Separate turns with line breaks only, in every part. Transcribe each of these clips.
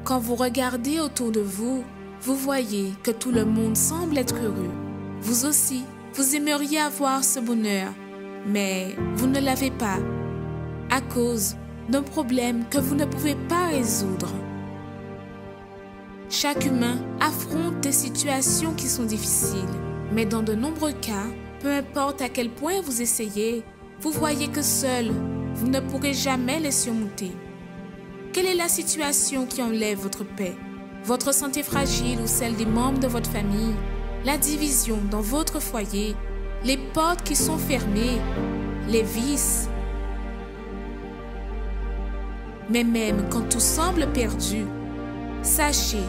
Quand vous regardez autour de vous, vous voyez que tout le monde semble être heureux. Vous aussi, vous aimeriez avoir ce bonheur, mais vous ne l'avez pas à cause d'un problème que vous ne pouvez pas résoudre. Chaque humain affronte des situations qui sont difficiles, mais dans de nombreux cas, peu importe à quel point vous essayez, vous voyez que seul, vous ne pourrez jamais les surmonter. Quelle est la situation qui enlève votre paix? Votre santé fragile ou celle des membres de votre famille? La division dans votre foyer? Les portes qui sont fermées? Les vices? Mais même quand tout semble perdu, sachez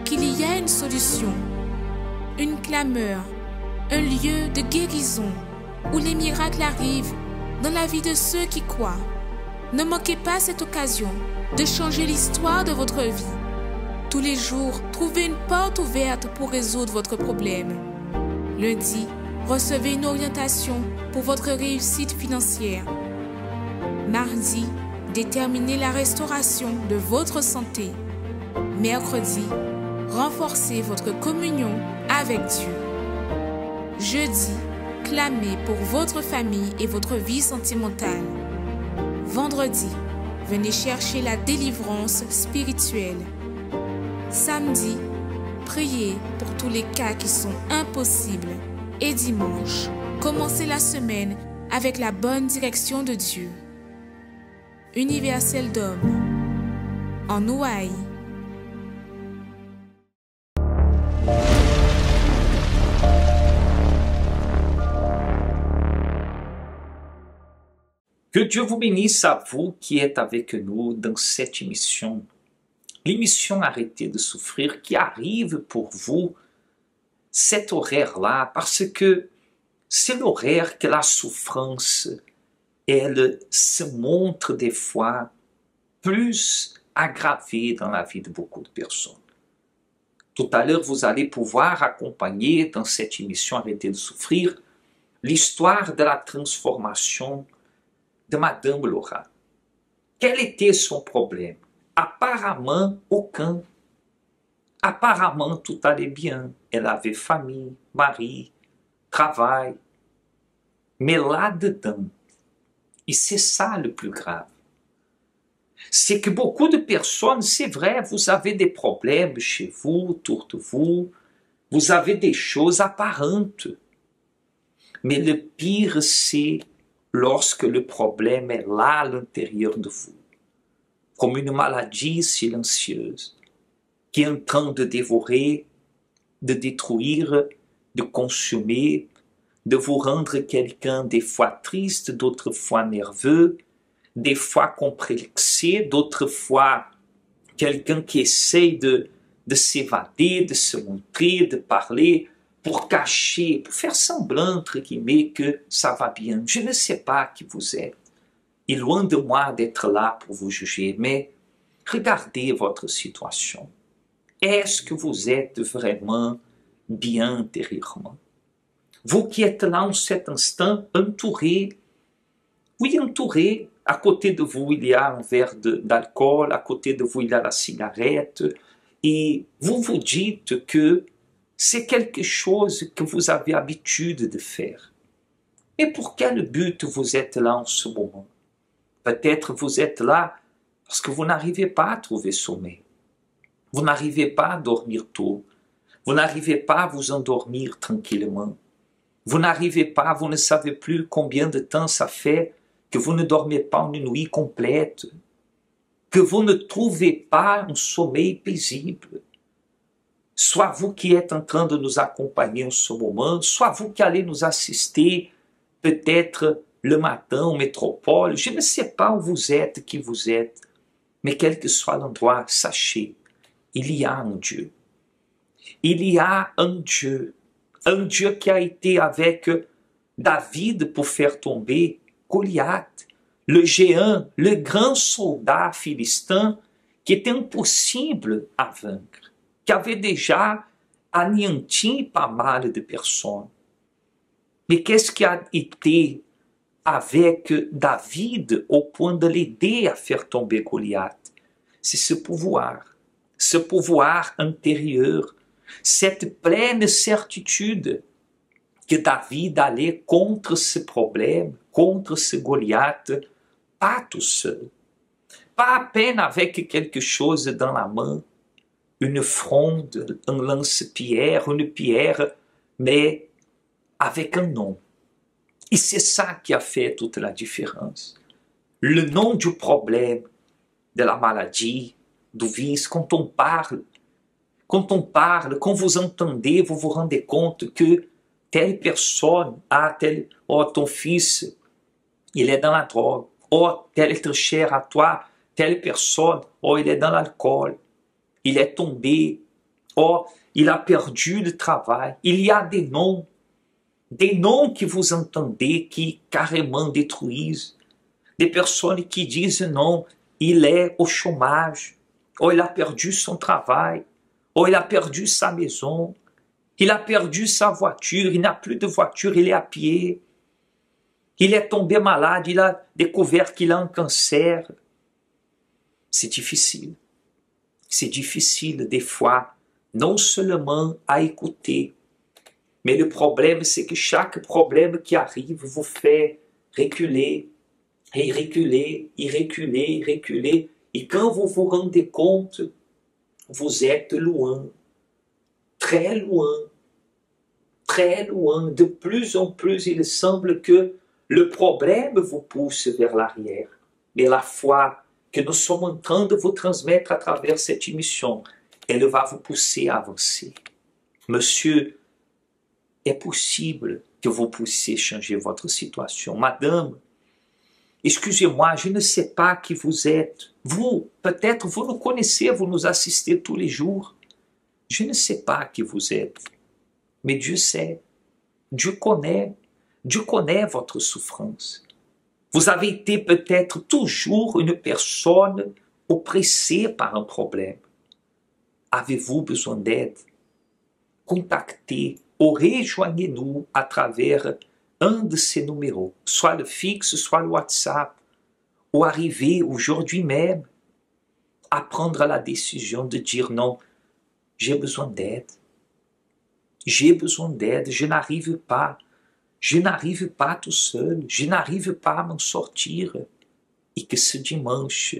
qu'il y a une solution, une clameur, un lieu de guérison où les miracles arrivent dans la vie de ceux qui croient. Ne manquez pas cette occasion de changer l'histoire de votre vie. Tous les jours, trouvez une porte ouverte pour résoudre votre problème. Lundi, recevez une orientation pour votre réussite financière. Mardi, déterminez la restauration de votre santé. Mercredi, renforcez votre communion avec Dieu. Jeudi, clamez pour votre famille et votre vie sentimentale. Vendredi, venez chercher la délivrance spirituelle. Samedi, priez pour tous les cas qui sont impossibles. Et dimanche, commencez la semaine avec la bonne direction de Dieu. Universel d'homme, en Hawaï.
Que Dieu vous bénisse à vous qui êtes avec nous dans cette émission. L'émission Arrêtez de souffrir qui arrive pour vous cet horaire-là parce que c'est l'horaire que la souffrance, elle se montre des fois plus aggravée dans la vie de beaucoup de personnes. Tout à l'heure, vous allez pouvoir accompagner dans cette émission Arrêtez de souffrir l'histoire de la transformation de Madame Laura. Quel était son problème? Apparemment, aucun. Apparemment, tout allait bien. Elle avait famille, mari, travail. Mais là-dedans, et c'est ça le plus grave, c'est que beaucoup de personnes, c'est vrai, vous avez des problèmes chez vous, autour de vous, vous avez des choses apparentes. Mais le pire, c'est lorsque le problème est là à l'intérieur de vous, comme une maladie silencieuse qui est en train de dévorer, de détruire, de consumer, de vous rendre quelqu'un des fois triste, d'autres fois nerveux, des fois complexé, d'autres fois quelqu'un qui essaye de s'évader, de se montrer, de parler, pour cacher, pour faire semblant, entre guillemets, que ça va bien. Je ne sais pas qui vous êtes. Et loin de moi d'être là pour vous juger, mais regardez votre situation. Est-ce que vous êtes vraiment bien intérieurement? Vous qui êtes là en cet instant, entouré, oui, entouré, à côté de vous il y a un verre d'alcool, à côté de vous il y a la cigarette, et vous vous dites que c'est quelque chose que vous avez l'habitude de faire. Et pour quel but vous êtes là en ce moment? Peut-être vous êtes là parce que vous n'arrivez pas à trouver sommeil. Vous n'arrivez pas à dormir tôt. Vous n'arrivez pas à vous endormir tranquillement. Vous n'arrivez pas, vous ne savez plus combien de temps ça fait que vous ne dormez pas une nuit complète, que vous ne trouvez pas un sommeil paisible. Soit vous qui êtes en train de nous accompagner en ce moment, soit vous qui allez nous assister peut-être le matin en métropole, je ne sais pas où vous êtes, qui vous êtes, mais quel que soit l'endroit, sachez, il y a un Dieu. Il y a un Dieu qui a été avec David pour faire tomber Goliath, le géant, le grand soldat philistin qui était impossible à vaincre, qui avait déjà anéanti pas mal de personnes. Mais qu'est-ce qui a été avec David au point de l'aider à faire tomber Goliath? C'est ce pouvoir. ce pouvoir intérieur, cette pleine certitude que David allait contre ce problème, contre ce Goliath, pas tout seul, pas à peine avec quelque chose dans la main, une fronde, un lance-pierre, une pierre, mais avec un nom. Et c'est ça qui a fait toute la différence. Le nom du problème, de la maladie, du vice, quand on parle, quand vous entendez, vous vous rendez compte que telle personne a tel, oh ton fils, il est dans la drogue, oh tel être cher à toi, telle personne, oh il est dans l'alcool, il est tombé, oh il a perdu le travail. Il y a des noms que vous entendez qui carrément détruisent, des personnes qui disent non, il est au chômage, ou il a perdu son travail, ou il a perdu sa maison, il a perdu sa voiture, il n'a plus de voiture, il est à pied, il est tombé malade, il a découvert qu'il a un cancer. C'est difficile des fois, non seulement à écouter, mais le problème c'est que chaque problème qui arrive vous fait reculer, et reculer, et reculer, et reculer. Et quand vous vous rendez compte, vous êtes loin, très loin, très loin. De plus en plus, il semble que le problème vous pousse vers l'arrière. Mais la foi que nous sommes en train de vous transmettre à travers cette émission, elle va vous pousser à avancer. Monsieur, est possible que vous puissiez changer votre situation. Madame, excusez-moi, je ne sais pas qui vous êtes. Vous, peut-être, vous nous connaissez, vous nous assistez tous les jours. Je ne sais pas qui vous êtes. Mais Dieu sait. Dieu connaît votre souffrance. Vous avez été peut-être toujours une personne oppressée par un problème. Avez-vous besoin d'aide? Contactez ou rejoignez-nous à travers un de ces numéros, soit le fixe, soit le WhatsApp, ou arrivez aujourd'hui même à prendre la décision de dire non, j'ai besoin d'aide. J'ai besoin d'aide, je n'arrive pas tout seul, je n'arrive pas à m'en sortir. Et que ce dimanche,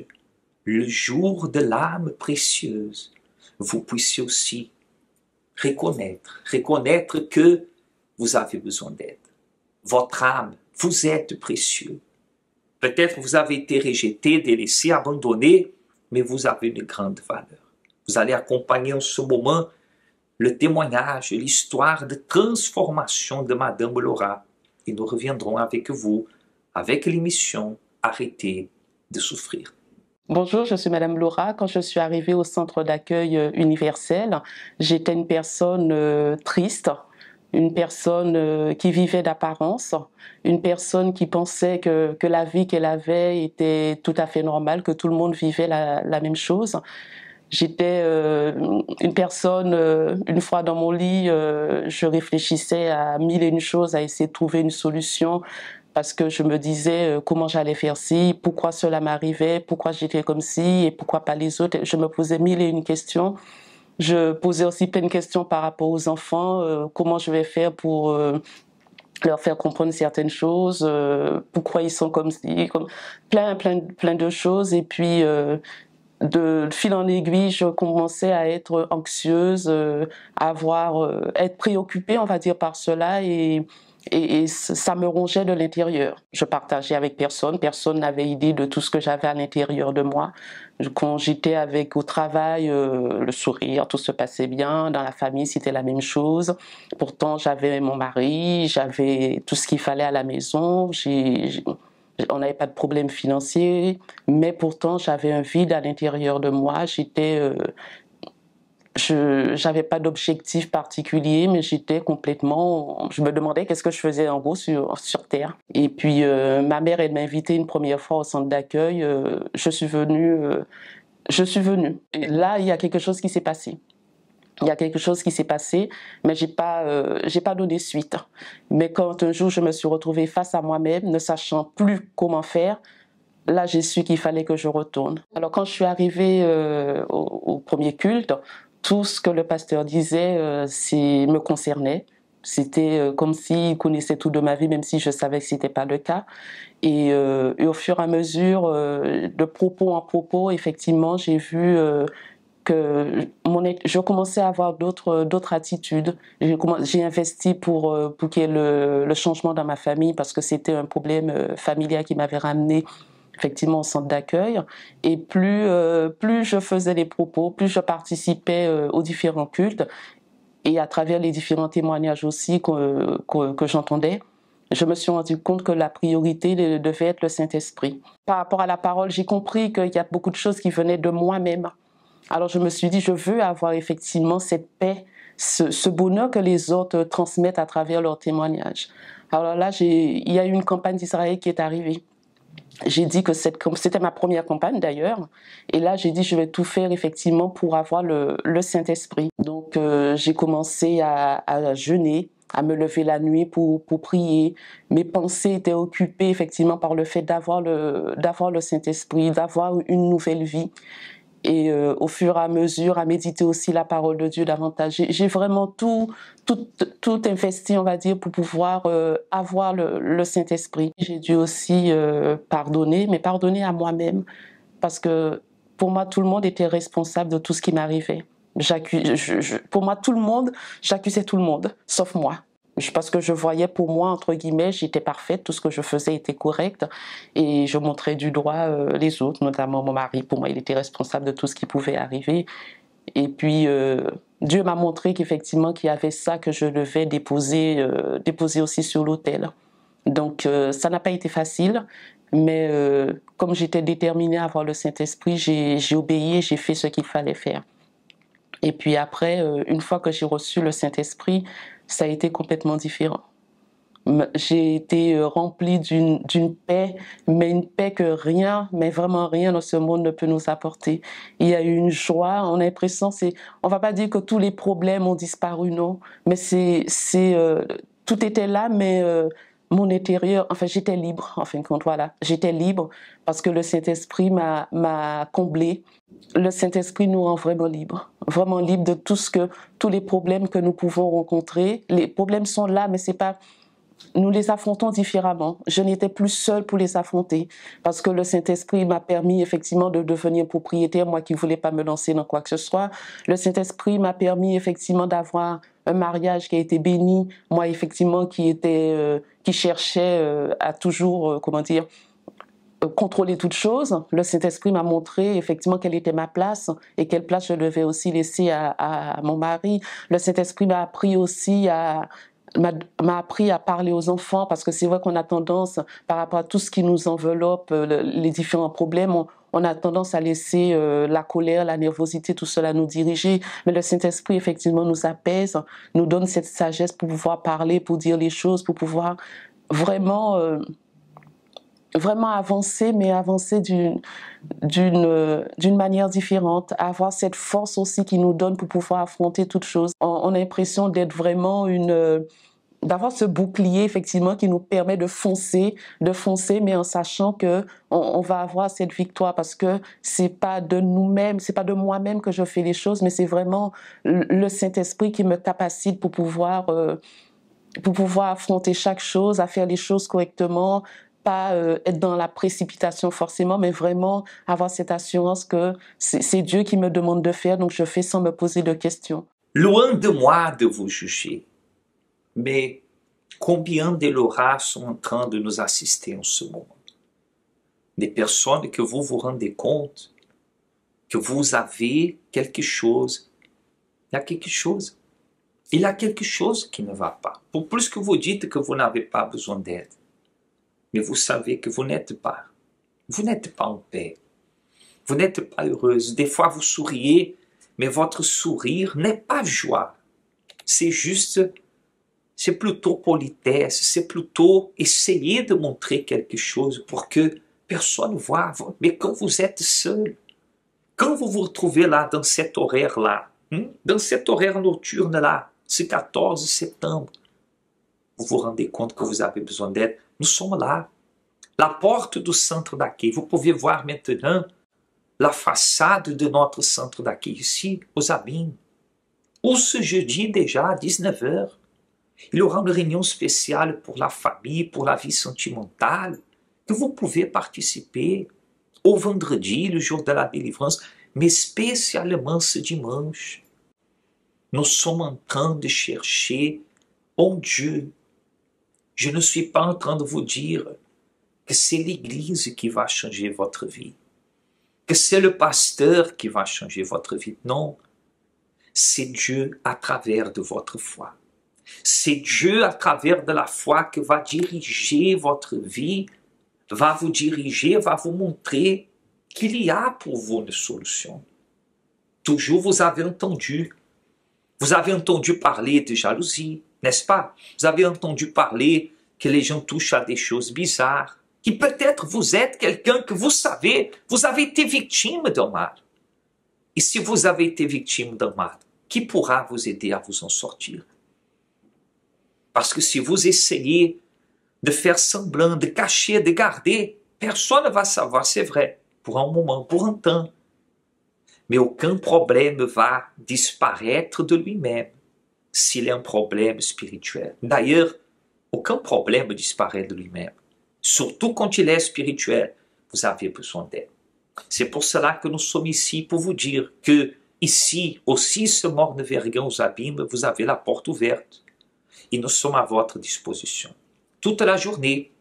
le jour de l'âme précieuse, vous puissiez aussi reconnaître que vous avez besoin d'aide. Votre âme, vous êtes précieux. Peut-être vous avez été rejeté, délaissé, abandonné, mais vous avez une grande valeur. Vous allez accompagner en ce moment le témoignage, l'histoire de transformation de Madame Laura. Et nous reviendrons avec vous, avec l'émission Arrêtez de souffrir.
Bonjour, je suis Madame Laura. Quand je suis arrivée au centre d'accueil universel, j'étais une personne triste, une personne qui vivait d'apparence, une personne qui pensait que la vie qu'elle avait était tout à fait normale, que tout le monde vivait la même chose. J'étais une personne, une fois dans mon lit, je réfléchissais à mille et une choses, à essayer de trouver une solution, parce que je me disais comment j'allais faire ci, pourquoi cela m'arrivait, pourquoi j'étais comme ci et pourquoi pas les autres. Je me posais mille et une questions. Je posais aussi plein de questions par rapport aux enfants, comment je vais faire pour leur faire comprendre certaines choses, pourquoi ils sont comme ci, comme plein de choses. Et puis de fil en aiguille, je commençais à être anxieuse, être préoccupée, on va dire, par cela, et ça me rongeait de l'intérieur. Je partageais avec personne n'avait idée de tout ce que j'avais à l'intérieur de moi. Quand j'étais au travail, le sourire, tout se passait bien. Dans la famille, c'était la même chose. Pourtant, j'avais mon mari, j'avais tout ce qu'il fallait à la maison. On n'avait pas de problème financier, mais pourtant j'avais un vide à l'intérieur de moi. Je n'avais pas d'objectif particulier, mais je me demandais qu'est-ce que je faisais en gros sur Terre. Et puis ma mère, elle m'a invitée une première fois au centre d'accueil. Je suis venue. Et là, il y a quelque chose qui s'est passé. Mais j'ai pas donné suite. Mais quand un jour je me suis retrouvée face à moi-même, ne sachant plus comment faire, là, j'ai su qu'il fallait que je retourne. Alors, quand je suis arrivée au premier culte, tout ce que le pasteur disait me concernait. C'était comme s'il connaissait tout de ma vie, même si je savais que ce n'était pas le cas. Et au fur et à mesure, de propos en propos, effectivement, j'ai vu que je commençais à avoir d'autres attitudes. J'ai investi pour qu'il y ait le changement dans ma famille parce que c'était un problème familial qui m'avait ramené effectivement au centre d'accueil. Et plus je faisais les propos, plus je participais aux différents cultes et à travers les différents témoignages aussi que j'entendais, je me suis rendu compte que la priorité devait être le Saint-Esprit. Par rapport à la parole, j'ai compris qu'il y a beaucoup de choses qui venaient de moi-même. Alors je me suis dit, je veux avoir effectivement cette paix, ce bonheur que les autres transmettent à travers leurs témoignages. Alors là, il y a eu une campagne d'Israël qui est arrivée. J'ai dit que c'était ma première campagne d'ailleurs. Et là, j'ai dit, je vais tout faire effectivement pour avoir le Saint-Esprit. Donc j'ai commencé à jeûner, à me lever la nuit pour prier. Mes pensées étaient occupées effectivement par le fait d'avoir le Saint-Esprit, d'avoir une nouvelle vie. Et au fur et à mesure, à méditer aussi la parole de Dieu davantage. J'ai vraiment tout investi, on va dire, pour pouvoir avoir le Saint-Esprit. J'ai dû aussi pardonner, mais pardonner à moi-même, parce que pour moi, tout le monde était responsable de tout ce qui m'arrivait. Pour moi, j'accusais tout le monde, sauf moi. Parce que je voyais pour moi, entre guillemets, j'étais parfaite, tout ce que je faisais était correct et je montrais du doigt les autres, notamment mon mari. Pour moi, il était responsable de tout ce qui pouvait arriver. Et puis, Dieu m'a montré qu'effectivement, qu'il y avait ça que je devais déposer aussi sur l'autel. Donc, ça n'a pas été facile, mais comme j'étais déterminée à avoir le Saint-Esprit, j'ai obéi et j'ai fait ce qu'il fallait faire. Et puis après, une fois que j'ai reçu le Saint-Esprit, ça a été complètement différent. J'ai été remplie d'une paix, mais une paix que rien, mais vraiment rien dans ce monde ne peut nous apporter. Il y a eu une joie, on a l'impression, on va pas dire que tous les problèmes ont disparu, non, mais tout était là, mais mon intérieur, enfin j'étais libre, en fin de compte, voilà. J'étais libre parce que le Saint-Esprit m'a comblée. Le Saint-Esprit nous rend vraiment libre de tous les problèmes que nous pouvons rencontrer. Les problèmes sont là, mais c'est pas... Nous les affrontons différemment. Je n'étais plus seule pour les affronter parce que le Saint-Esprit m'a permis effectivement de devenir propriétaire, moi qui ne voulais pas me lancer dans quoi que ce soit. Le Saint-Esprit m'a permis effectivement d'avoir un mariage qui a été béni, moi effectivement qui cherchait à toujours, contrôler toutes choses. Le Saint-Esprit m'a montré effectivement quelle était ma place et quelle place je devais aussi laisser à mon mari. Le Saint-Esprit m'a appris aussi m'a appris à parler aux enfants parce que c'est vrai qu'on a tendance, par rapport à tout ce qui nous enveloppe, les différents problèmes, on a tendance à laisser la colère, la nervosité, tout cela nous diriger. Mais le Saint-Esprit, effectivement, nous apaise, nous donne cette sagesse pour pouvoir parler, pour dire les choses, pour pouvoir vraiment avancer, mais avancer d'une manière différente, avoir cette force aussi qui nous donne pour pouvoir affronter toute chose. On a l'impression d'être vraiment d'avoir ce bouclier effectivement qui nous permet de foncer, mais en sachant que on va avoir cette victoire parce que c'est pas de nous-mêmes, c'est pas de moi-même que je fais les choses, mais c'est vraiment le Saint-Esprit qui me capacite pour pouvoir affronter chaque chose, à faire les choses correctement, pas être dans la précipitation forcément, mais vraiment avoir cette assurance que c'est Dieu qui me demande de faire, donc je fais sans me poser de questions.
Loin de moi de vous juger, mais combien de Laura sont en train de nous assister en ce moment? Des personnes que vous vous rendez compte que vous avez quelque chose, il y a quelque chose. Il y a quelque chose qui ne va pas. Pour plus que vous dites que vous n'avez pas besoin d'aide, mais vous savez que vous n'êtes pas en paix. Vous n'êtes pas heureuse. Des fois, vous souriez, mais votre sourire n'est pas joie. C'est plutôt politesse, c'est plutôt essayer de montrer quelque chose pour que personne ne voie. Mais quand vous êtes seul, quand vous vous retrouvez là, dans cet horaire-là, dans cet horaire nocturne-là, ce 14 septembre, vous vous rendez compte que vous avez besoin d'aide. Nous sommes là. la porte du centre d'accueil. Vous pouvez voir maintenant la façade de notre centre d'accueil ici, aux Abîmes, où ce jeudi déjà à 19 h, il y aura une réunion spéciale pour la famille, pour la vie sentimentale, que vous pouvez participer au vendredi, le jour de la délivrance, mais spécialement ce dimanche. Nous sommes en train de chercher en Dieu. Je ne suis pas en train de vous dire que c'est l'Église qui va changer votre vie, que c'est le pasteur qui va changer votre vie. Non, c'est Dieu à travers de votre foi. C'est Dieu à travers de la foi qui va diriger votre vie, va vous diriger, va vous montrer qu'il y a pour vous une solution. Toujours vous avez entendu parler de jalousie, n'est-ce pas? Vous avez entendu parler que les gens touchent à des choses bizarres, que peut-être vous êtes quelqu'un que vous savez, vous avez été victime d'un mal. Et si vous avez été victime d'un mal, qui pourra vous aider à vous en sortir? Parce que si vous essayez de faire semblant, de cacher, de garder, personne ne va savoir, c'est vrai, pour un moment, pour un temps. Mais aucun problème va disparaître de lui-même s'il est un problème spirituel. D'ailleurs, aucun problème ne disparaît de lui-même. Surtout quand il est spirituel, vous avez besoin d'aide. C'est pour cela que nous sommes ici, pour vous dire que ici, au 6 Morne-Verguen aux Abîmes, vous avez la porte ouverte. Et nous sommes à votre disposition. Toute la journée,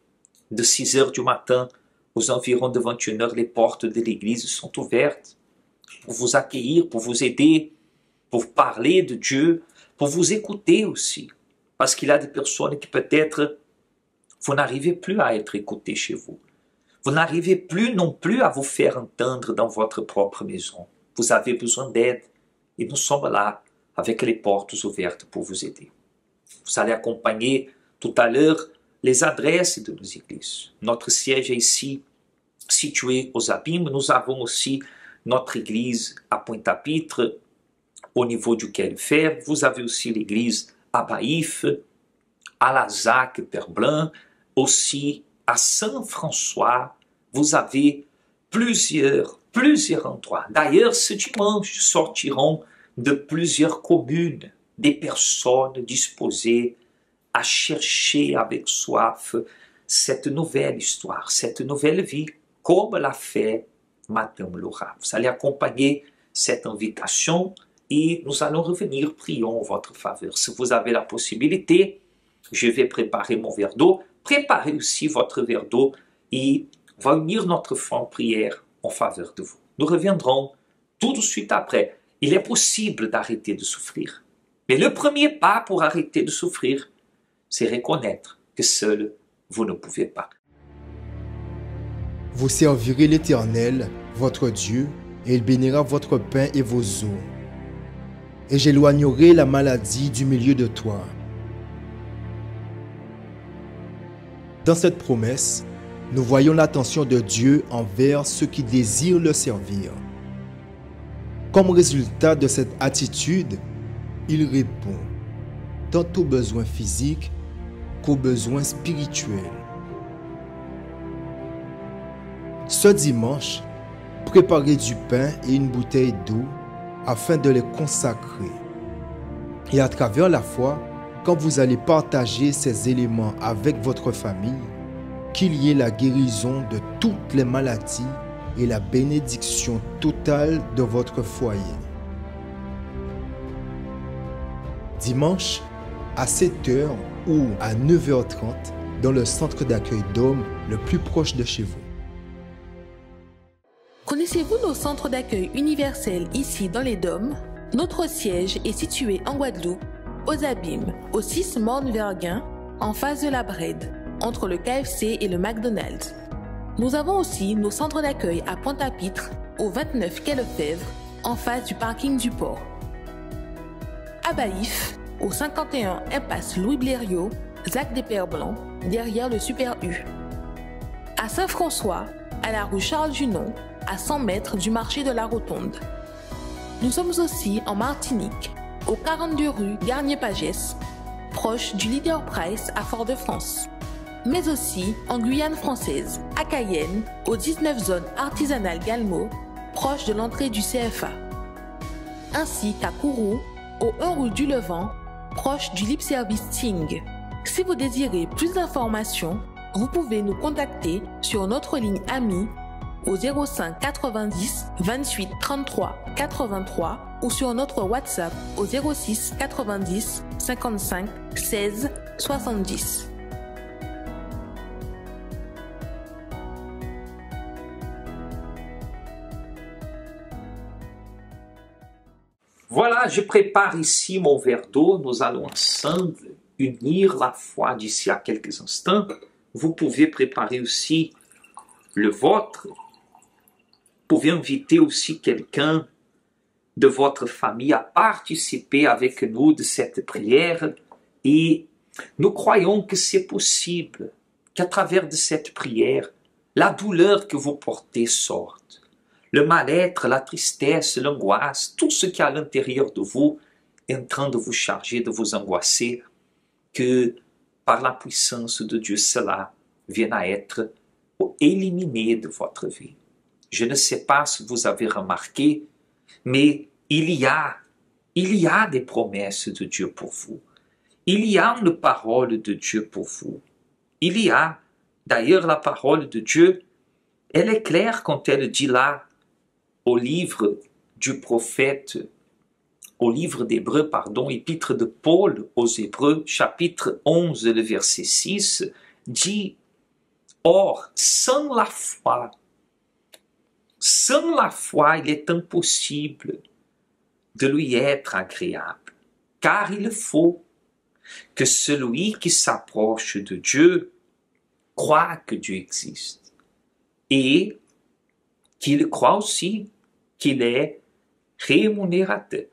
de 6 h du matin aux environs de 21 h, les portes de l'église sont ouvertes pour vous accueillir, pour vous aider, pour vous parler de Dieu, pour vous écouter aussi. Parce qu'il y a des personnes qui peut-être, vous n'arrivez plus à être écoutés chez vous. Vous n'arrivez plus non plus à vous faire entendre dans votre propre maison. Vous avez besoin d'aide et nous sommes là avec les portes ouvertes pour vous aider. Vous allez accompagner tout à l'heure les adresses de nos églises. Notre siège est ici, situé aux Abîmes. Nous avons aussi notre église à Pointe-à-Pitre, au niveau du Quai de Fer. Vous avez aussi l'église à Baïf, à Lazac, Perblanc, aussi à Saint-François. Vous avez plusieurs endroits. D'ailleurs, ce dimanche sortiront de plusieurs communes des personnes disposées à chercher avec soif cette nouvelle histoire, cette nouvelle vie, comme l'a fait Madame Laura. Vous allez accompagner cette invitation et nous allons revenir, prions en votre faveur. Si vous avez la possibilité, je vais préparer mon verre d'eau. Préparez aussi votre verre d'eau et on va unir notre foi en prière en faveur de vous. Nous reviendrons tout de suite après. Il est possible d'arrêter de souffrir. Mais le premier pas pour arrêter de souffrir, c'est reconnaître que seul vous ne pouvez pas.
Vous servirez l'Éternel, votre Dieu, et il bénira votre pain et vos eaux. Et j'éloignerai la maladie du milieu de toi. Dans cette promesse, nous voyons l'attention de Dieu envers ceux qui désirent le servir. Comme résultat de cette attitude, il répond tant aux besoins physiques qu'aux besoins spirituels. Ce dimanche, préparez du pain et une bouteille d'eau afin de les consacrer. Et à travers la foi, quand vous allez partager ces éléments avec votre famille, qu'il y ait la guérison de toutes les maladies et la bénédiction totale de votre foyer. Dimanche, à 7 h ou à 9 h 30, dans le centre d'accueil d'hommes le plus proche de chez vous.
Connaissez-vous nos centres d'accueil universels ici dans les Dômes? Notre siège est situé en Guadeloupe, aux Abîmes, au 6 Morne-Verguen, en face de la Brède, entre le KFC et le McDonald's. Nous avons aussi nos centres d'accueil à Pointe-à-Pitre, au 29 Quai Lefebvre, en face du parking du port. À Baïf, au 51 impasse Louis Blériot, Zac des Perblancs, derrière le Super U. À Saint-François, à la rue Charles-Junon, à 100 mètres du marché de la Rotonde. Nous sommes aussi en Martinique, au 42 rue Garnier-Pagès, proche du Leader Price à Fort-de-France. mais aussi en Guyane française, à Cayenne, aux 19 zones artisanales Galmo, proches de l'entrée du CFA, ainsi qu'à Kourou, au 1 rue du Levant, proche du Lip Service Ting. Si vous désirez plus d'informations, vous pouvez nous contacter sur notre ligne amie au 05 90 28 33 83 ou sur notre WhatsApp au 06 90 55 16 70.
Voilà, je prépare ici mon verre d'eau. Nous allons ensemble unir la foi d'ici à quelques instants. Vous pouvez préparer aussi le vôtre. Vous pouvez inviter aussi quelqu'un de votre famille à participer avec nous de cette prière. Et nous croyons que c'est possible, qu'à travers de cette prière, la douleur que vous portez sorte. Le mal-être, la tristesse, l'angoisse, tout ce qui est à l'intérieur de vous est en train de vous charger, de vous angoisser, que par la puissance de Dieu, cela vienne à être éliminé de votre vie. Je ne sais pas si vous avez remarqué, mais il y a des promesses de Dieu pour vous. Il y a une parole de Dieu pour vous. Il y a, d'ailleurs, la parole de Dieu, elle est claire quand elle dit là, au livre du prophète, au livre d'Hébreux, épître de Paul aux Hébreux, chapitre 11, le verset 6, dit « Or, sans la foi, il est impossible de lui être agréable, car il faut que celui qui s'approche de Dieu croit que Dieu existe et qu'il croit aussi qu'il est rémunérateur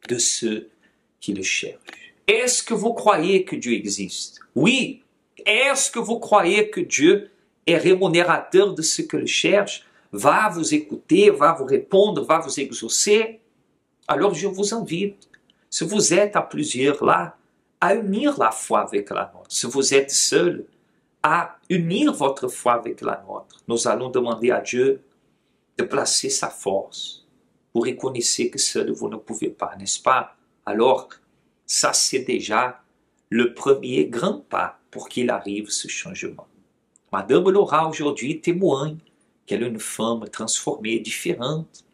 de ceux qui le cherchent. Est-ce que vous croyez que Dieu existe? Oui. Est-ce que vous croyez que Dieu est rémunérateur de ceux qui le cherchent, va vous écouter, va vous répondre, va vous exaucer? Alors je vous invite, si vous êtes à plusieurs là, à unir la foi avec la nôtre. Si vous êtes seul, à unir votre foi avec la nôtre. Nous allons demander à Dieu de placer sa force. Vous reconnaissez que seul vous ne pouvez pas, n'est-ce pas? Alors, ça c'est déjà le premier grand pas pour qu'il arrive ce changement. Madame Laura aujourd'hui témoigne qu'elle est une femme transformée, différente.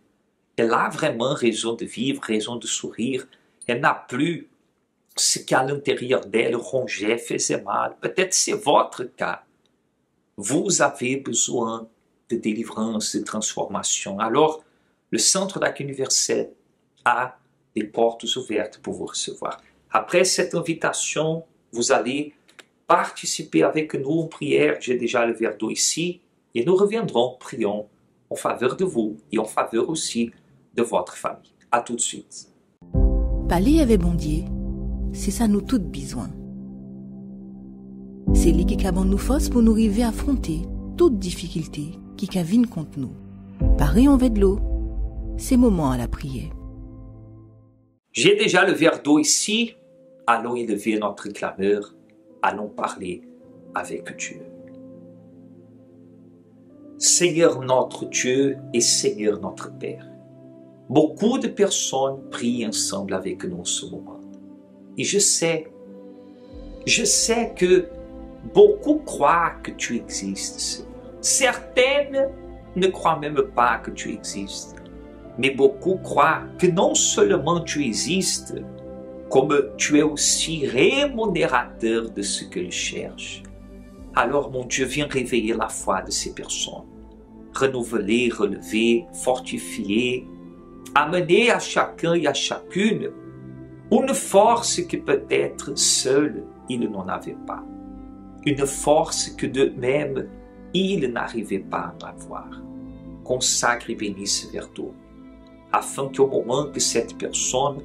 Elle a vraiment raison de vivre, raison de sourire. Elle n'a plus ce qui à l'intérieur d'elle rongeait, faisait mal. Peut-être c'est votre cas. Vous avez besoin de délivrance, de transformation. Alors, le Centre d'accueil universel a des portes ouvertes pour vous recevoir. Après cette invitation, vous allez participer avec nous en prière. J'ai déjà le verre d'eau ici. Et nous reviendrons, prions en faveur de vous et en faveur aussi de votre famille. À tout de suite.
Parler avec Bondier, c'est ça nous toutes besoin. C'est lui qui a nous force pour nous arriver à affronter toute difficulté qui viennent contre nous. Pareil en de l'eau, c'est moment à la prière.
J'ai déjà le verre d'eau ici. Allons élever notre clameur. Allons parler avec Dieu. Seigneur notre Dieu et Seigneur notre Père, beaucoup de personnes prient ensemble avec nous en ce moment. Et je sais que beaucoup croient que tu existes, Seigneur. Certaines ne croient même pas que tu existes. Mais beaucoup croient que non seulement tu existes, comme tu es aussi rémunérateur de ce qu'ils cherchent. Alors, mon Dieu, viens réveiller la foi de ces personnes. Renouveler, relever, fortifier, amener à chacun et à chacune une force que peut-être seul il n'en avait pas. Une force que d'eux-mêmes, ils n'arrivaient pas à avoir. Consacre et bénisse ce verre d'eau, afin qu'au moment que cette personne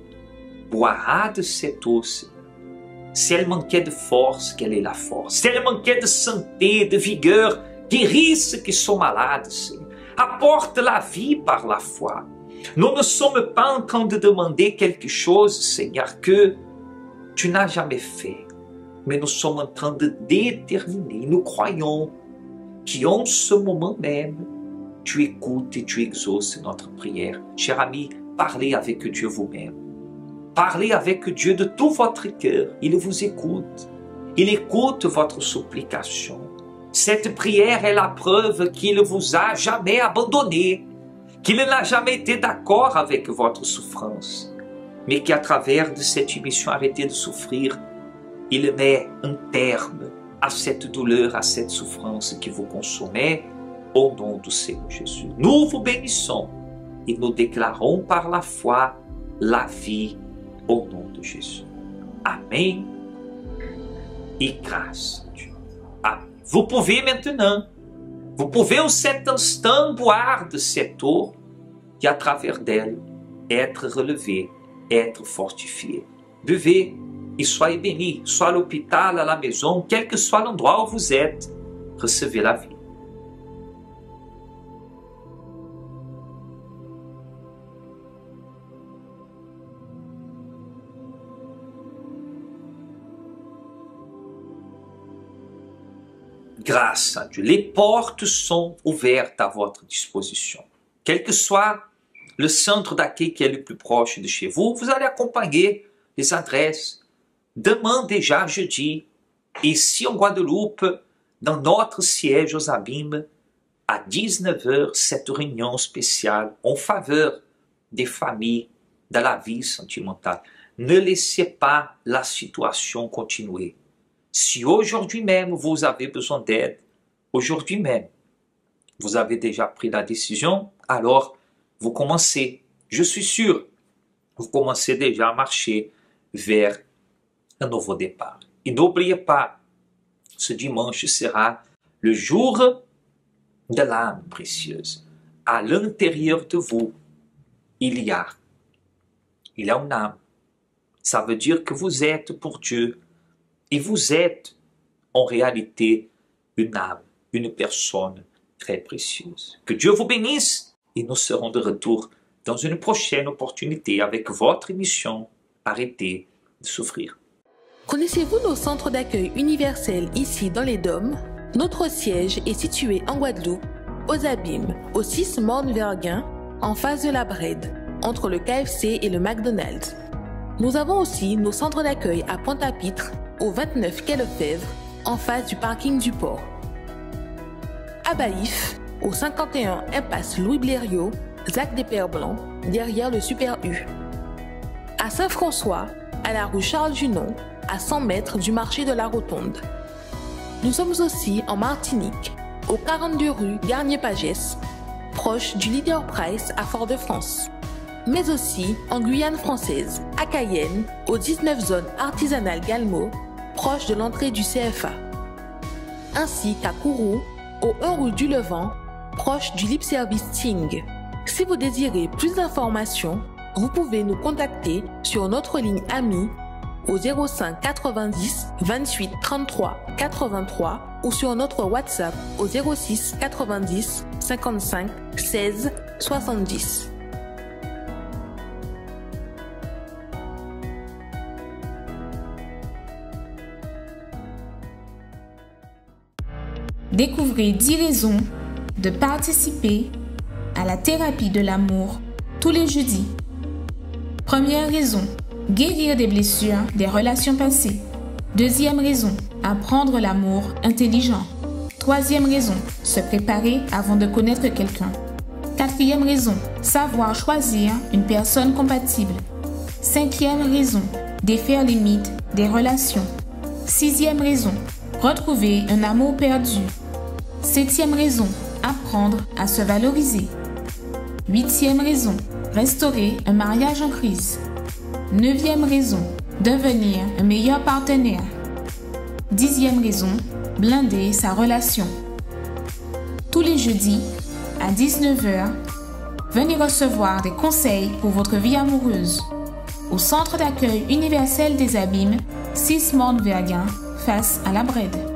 boira de cette eau, si elle manquait de force, qu'elle ait la force. Si elle manquait de santé, de vigueur, guérisse ceux qui sont malades, Seigneur. Apporte la vie par la foi. Nous ne sommes pas en train de demander quelque chose, Seigneur, que tu n'as jamais fait. Mais nous sommes en train de déterminer, nous croyons qu'en ce moment même, tu écoutes et tu exauces notre prière. Cher ami, parlez avec Dieu vous-même. Parlez avec Dieu de tout votre cœur. Il vous écoute. Il écoute votre supplication. Cette prière est la preuve qu'il ne vous a jamais abandonné, qu'il n'a jamais été d'accord avec votre souffrance, mais qu'à travers de cette émission Arrêtez de souffrir, il met un terme à cette douleur, à cette souffrance qui vous consomait, au nom du Seigneur Jésus. Nous vous bénissons et nous déclarons par la foi la vie au nom de Jésus. Amen et grâce à Dieu. Amen. Vous pouvez maintenant, vous pouvez en cet instant boire de cette eau et à travers d'elle être relevé, être fortifié. Buvez et soyez bénis, soit à l'hôpital, à la maison, quel que soit l'endroit où vous êtes, recevez la vie. Grâce à Dieu, les portes sont ouvertes à votre disposition. Quel que soit le centre d'accueil qui est le plus proche de chez vous, vous allez accompagner les adresses. Demain déjà, jeudi, ici en Guadeloupe, dans notre siège aux Abîmes, à 19h, cette réunion spéciale en faveur des familles de la vie sentimentale. Ne laissez pas la situation continuer. Si aujourd'hui même vous avez besoin d'aide, aujourd'hui même vous avez déjà pris la décision, alors vous commencez, je suis sûr, vous commencez déjà à marcher vers un nouveau départ. Et n'oubliez pas, ce dimanche sera le jour de l'âme précieuse. À l'intérieur de vous, il y a une âme. Ça veut dire que vous êtes pour Dieu. Et vous êtes en réalité une âme, une personne très précieuse. Que Dieu vous bénisse et nous serons de retour dans une prochaine opportunité avec votre émission Arrêtez de souffrir.
Connaissez-vous nos centres d'accueil universels ici dans les Dômes? Notre siège est situé en Guadeloupe, aux Abîmes, au 6 Morne-Verguin, en face de la Brède, entre le KFC et le McDonald's. Nous avons aussi nos centres d'accueil à Pointe-à-Pitre, au 29 quai Lefebvre, en face du parking du port. À Baïf, au 51 impasse Louis Blériot, Zac des Pères Blancs, derrière le Super U. À Saint-François, à la rue Charles Junon, à 100 mètres du marché de la Rotonde. Nous sommes aussi en Martinique, au 42 rue Garnier-Pagès, proche du Leader Price à Fort-de-France. Mais aussi en Guyane française, à Cayenne, aux 19 zones artisanales Galmo, proche de l'entrée du CFA. Ainsi qu'à Kourou, au 1 rue du Levant, proche du Lip Service Ting. Si vous désirez plus d'informations, vous pouvez nous contacter sur notre ligne amie au 05 90 28 33 83 ou sur notre WhatsApp au 06 90 55 16 70.
Découvrez 10 raisons de participer à la thérapie de l'amour tous les jeudis. Première raison, guérir des blessures des relations passées. Deuxième raison, apprendre l'amour intelligent. Troisième raison, se préparer avant de connaître quelqu'un. Quatrième raison, savoir choisir une personne compatible. Cinquième raison, défaire les mythes des relations. Sixième raison, retrouver un amour perdu. Septième raison, apprendre à se valoriser. Huitième raison, restaurer un mariage en crise. Neuvième raison, devenir un meilleur partenaire. Dixième raison, blinder sa relation. Tous les jeudis, à 19h, venez recevoir des conseils pour votre vie amoureuse. Au Centre d'accueil universel des Abîmes, 6 Morne-Verguin, face à la Brède.